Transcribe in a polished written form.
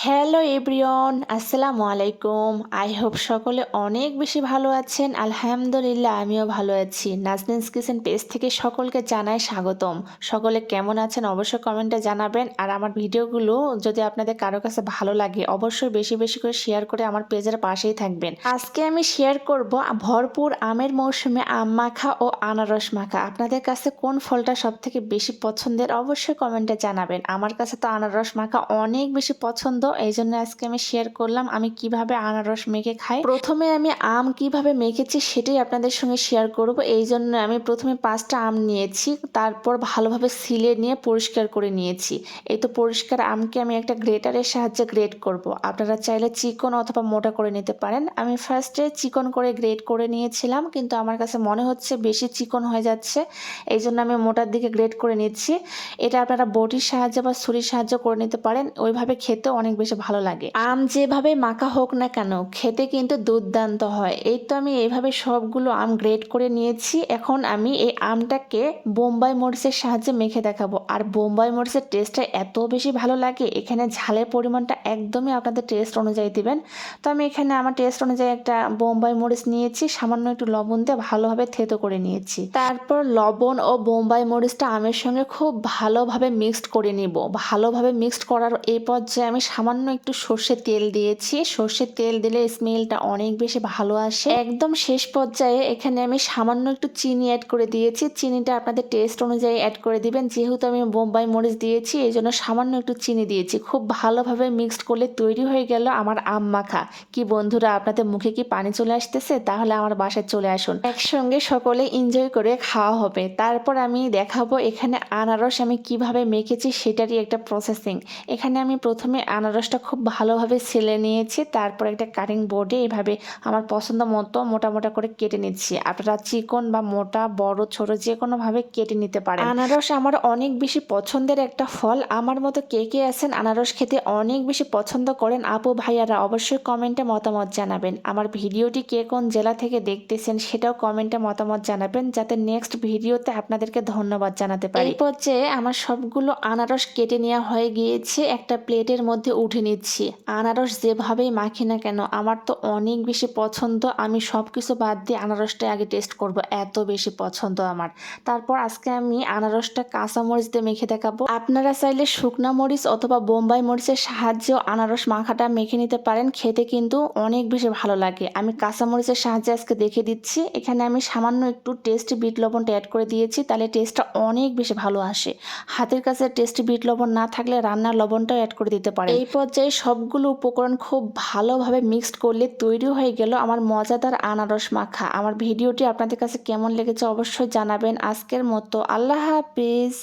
Hello everyone, আসসালামু আলাইকুম। I hope সকলে অনেক বেশি ভালো আছেন। আলহামদুলিল্লাহ আমিও ভালো আছি। নাজনীনস কিচেন পেজ থেকে সকলকে জানাই স্বাগতম। সকলে কেমন আছেন অবশ্যই কমেন্টে জানাবেন। আর আমার ভিডিওগুলো যদি আপনাদের কারো কাছে ভালো লাগে অবশ্যই বেশি বেশি করে শেয়ার করে আমার পেজের পাশেই থাকবেন। আজকে আমি শেয়ার করব ভরপুর আমের মৌসুমে আম মাখা ও আনারস মাখা। আপনাদের কাছে কোন ফলটা সব থেকে বেশি পছন্দের অবশ্যই কমেন্টে জানাবেন। আমার কাছে তো আনারস মাখা অনেক বেশি পছন্দ, এই জন্য আজকে আমি শেয়ার করলাম আমি কিভাবে আনারস মেখে খাই। প্রথমে আমি আম কিভাবে মেখেছি সেটাই আপনাদের সঙ্গে শেয়ার করব। এই জন্য আমি প্রথমে 5টা আম নিয়েছি, তারপর ভালোভাবে ছিলে নিয়ে পরিষ্কার করে নিয়েছি। এই তো পরিষ্কার আমকে আমি একটা গ্রেটারের সাহায্যে গ্রেট করব। আপনারা চাইলে চিকন অথবা মোটা করে নিতে পারেন। আমি ফার্স্টে চিকন করে গ্রেট করে নিয়েছিলাম, কিন্তু আমার কাছে মনে হচ্ছে বেশি চিকন হয়ে যাচ্ছে, এই জন্য আমি মোটার দিকে গ্রেট করে নিচ্ছি। এটা আপনারা বটির সাহায্যে বা ছুরির সাহায্যে করে নিতে পারেন, ওইভাবে খেতে অনেক বেশি ভালো লাগে। আম যেভাবে মাখা হোক না কেন খেতে কিন্তু দুর্দান্ত হয়। এই তো আমি এইভাবে সবগুলো আম গ্রেট করে নিয়েছি। এখন আমি এই আমটাকে বোম্বাই মরিচের সাহায্যে মেখে দেখাবো। আর বোম্বাই মরিচের টেস্টটা এত বেশি ভালো লাগে, এখানে ঝালের পরিমাণটা একদমই আপনাদের টেস্ট অনুযায়ী দিবেন। তো আমি এখানে আমার টেস্ট অনুযায়ী একটা বোম্বাই মরিচ নিয়েছি, সামান্য একটু লবণ দিয়ে ভালোভাবে থেতো করে নিয়েছি। তারপর লবণ ও বোম্বাই মরিচটা আমের সঙ্গে খুব ভালোভাবে মিক্সড করে নিব। ভালোভাবে মিক্সড করার এই পর্যায়ে আমি সামান্য একটু সর্ষের তেল দিয়েছি। সর্ষের তেল দিলে স্মেলটা অনেক বেশি ভালো আসে। একদম শেষ পর্যায়ে এখানে আমি সামান্য একটু চিনি অ্যাড করে দিয়েছি। চিনিটা আপনাদের টেস্ট অনুযায়ী অ্যাড করে দিবেন। যেহেতু আমি বোম্বাই মরিচ দিয়েছি এই জন্য সামান্য একটু চিনি দিয়েছি। খুব ভালোভাবে মিক্সড করলে তৈরি হয়ে গেল আমার আম মাখা। কি বন্ধুরা, আপনাদের মুখে কি পানি চলে আসতেছে? তাহলে আমার বাসায় চলে আসুন, একসঙ্গে সকলে এনজয় করে খাওয়া হবে। তারপর আমি দেখাবো এখানে আনারস আমি কিভাবে মেখেছি সেটারই একটা প্রসেসিং। এখানে আমি প্রথমে আনারসটা খুব ভালোভাবে ছিলে নিয়েছি, তারপর একটা কাটিং বোর্ডে এভাবে আমার পছন্দ মতো মোটা মোটা করে কেটে নিচ্ছি। আপনারা চিকন বা মোটা বড় ছোট যে কোনোভাবে কেটে নিতে পারেন। আনারস আমার অনেক বেশি পছন্দের একটা ফল। আমার মতো কে কে আছেন আনারস খেতে অনেক বেশি পছন্দ করেন আপু ভাইয়ারা অবশ্যই কমেন্টে মতামত জানাবেন। আমার ভিডিওটি কে কোন জেলা থেকে দেখতেছেন সেটাও কমেন্টে মতামত জানাবেন, যাতে নেক্সট ভিডিওতে আপনাদেরকে ধন্যবাদ জানাতে পারি। এই পর্যায়ে আমার সবগুলো আনারস কেটে নেওয়া হয়ে গিয়েছে, একটা প্লেটের মধ্যে উঠে নিচ্ছি। আনারস যেভাবেই মাখি না কেন আমার তো অনেক বেশি পছন্দ। আমি সব কিছু বাদ দিয়ে আনারসটা আগে টেস্ট করব, এত বেশি পছন্দ আমার। তারপর আজকে আমি আনারসটা কাঁচা মরিচ দিয়ে মেখে দেখাবো। আপনারা চাইলে শুকনা মরিচ অথবা বোম্বাই মরিচের সাহায্যেও আনারস মাখাটা মেখে নিতে পারেন, খেতে কিন্তু অনেক বেশি ভালো লাগে। আমি কাঁচা মরিচের সাহায্যে আজকে দেখে দিচ্ছি। এখানে আমি সামান্য একটু টেস্টি বিট লবণটা অ্যাড করে দিয়েছি, তাহলে টেস্টটা অনেক বেশি ভালো আসে। হাতের কাছে টেস্টি বিট লবণ না থাকলে রান্নার লবণটাও অ্যাড করে দিতে পারেন। এই পর্যায়ে সবগুলো উপকরণ খুব ভালোভাবে মিক্সড করলে তৈরি হয়ে গেল আমার মজাদার আনারস মাখা। আমার ভিডিওটি আপনাদের কাছে কেমন লেগেছে অবশ্যই জানাবেন। আজকের মতো আল্লাহ হাফিজ।